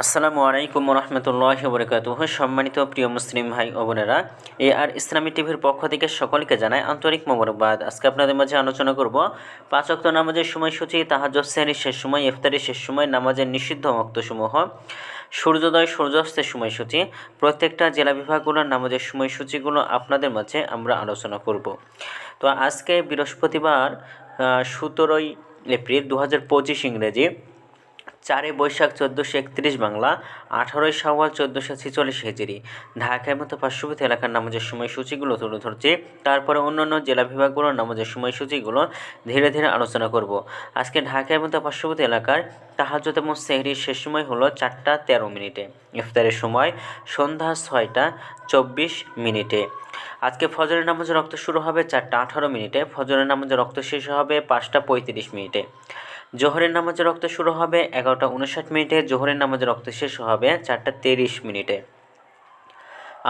আসসালামু আলাইকুম রহমতুল্লাহি ওয়া বারাকাতুহু। সম্মানিত প্রিয় মুসলিম ভাই ও বোনেরা, আর ইসলামী টিভির পক্ষ থেকে সকলকে জানাই আন্তরিক মোবারকবাদ। আজকে আপনাদের মাঝে আলোচনা করব 5 ওয়াক্ত নামাজের সময়সূচি, তাহাজ্জুদ সেহরির শেষ সময়, ইফতারির শেষ সময়, নামাজের নিষিদ্ধ ওয়াক্তসমূহ, সূর্যোদয় সূর্যাস্তের সময়সূচি, প্রত্যেকটা জেলা বিভাগগুলোর নামাজের সময়সূচিগুলো আপনাদের মাঝে আমরা আলোচনা করব। তো আজকে বৃহস্পতিবার 17 এপ্রিল 2025 ইংরেজি, 4 বৈশাখ 1431 বাংলা, 18 শাওয়াল 1446 হিজরি। ঢাকার মতো পার্শ্ববর্তী এলাকার নামাজের সময়সূচিগুলো তুলে ধরছি, তারপরে অন্যান্য জেলা বিভাগগুলোর নামাজের সময়সূচিগুলো ধীরে ধীরে আলোচনা করব। আজকে ঢাকার মতো পার্শ্ববর্তী এলাকার তাহাজ্জুদ এবং সেহরির শেষ সময় হলো 4টা 13 মিনিটে, ইফতারের সময় সন্ধ্যা 6টা 24 মিনিটে। আজকে ফজরের নামাজের রক্ত শুরু হবে 4টা 18 মিনিটে, ফজরের নামাজের রক্ত শেষ হবে 5টা 35 মিনিটে। জোহরের নামাজের রক্ত শুরু হবে 11টা 59 মিনিটে, জোহরের নামাজের রক্ত শেষ হবে 4টা 23 মিনিটে।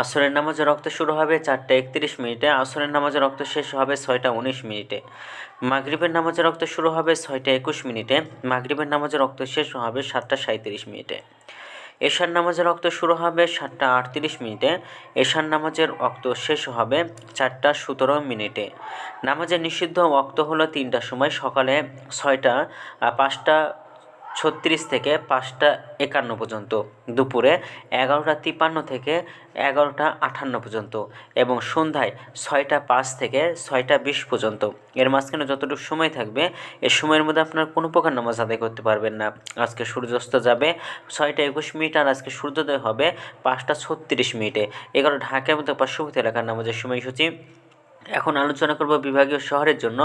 আসরের নামাজের রক্ত শুরু হবে 4টা 31 মিনিটে, আসরের নামাজের রক্ত শেষ হবে 6টা 19 মিনিটে। মাগরিবের নামাজের রক্ত শুরু হবে 6টা 21 মিনিটে, মাগরিবের নামাজের রক্ত শেষ হবে 7টা 37 মিনিটে। এশার নামাজের রক্ত শুরু হবে 7টা 38 মিনিটে, এশার নামাজের রক্ত শেষ হবে 4টা 17 মিনিটে। নামাজের নিষিদ্ধ ওয়াক্ত হলো 3টার সময়, সকালে 5টা 36 থেকে 5টা 51 পর্যন্ত, দুপুরে 11টা 53 থেকে 11টা 58 পর্যন্ত এবং সন্ধ্যায় 6টা 5 থেকে 6টা 20 পর্যন্ত। এর মাঝখানে যতটুকু সময় থাকবে, এর সময়ের মধ্যে আপনার কোনো প্রকার নামাজ আদায় করতে পারবেন না। আজকে সূর্যাস্ত যাবে 6টা 21 মিনিট, আর আজকে সূর্যোদয় হবে 5টা 36 মিনিটে। এগুলো ঢাকার মতো পার্শ্ববর্তী এলাকার নামাজের সময়সূচি। এখন আলোচনা করব বিভাগীয় শহরের জন্য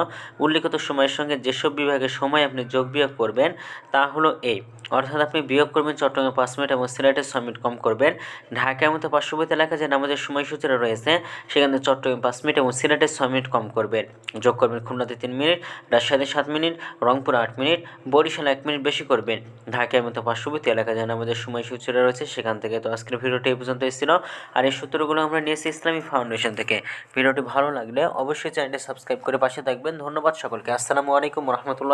উল্লিখিত সময়ের সঙ্গে যেসব বিভাগের সময় আপনি যোগ বিয়োগ করবেন তা হলো এই, অর্থাৎ আপনি বিয়োগ করবেন চট্টগ্রামে 5 মিনিট এবং সিলেটে 6 মিনিট কম করবেন। ঢাকার মতো পার্শ্ববর্তী এলাকায় যে নামাজের সময়সূচিটা রয়েছে সেখানে চট্টগ্রামে 5 মিনিট এবং সিলেটে 6 মিনিট কম করবেন। যোগ করবেন খুলনাতে 3 মিনিট, রাজশাহীতে 7 মিনিট, রংপুরে 8 মিনিট, বরিশালে 1 মিনিট বেশি করবেন। ঢাকার মতো পার্শ্ববর্তী এলাকায় যে নামাজের সময়সূচিটা রয়েছে সেখান থেকে। তো আজকের ভিডিওটি এই পর্যন্ত এসেছিল, আর এই সূত্রগুলো আমরা নিয়েছি ইসলামী ফাউন্ডেশন থেকে। ভিডিওটি ভালো লাগলে অবশ্যই চ্যানেলটি সাবস্ক্রাইব করে পাশে থাকবেন। ধন্যবাদ সকলকে। আসসালামু আলাইকুম রহমতুল্লাহ।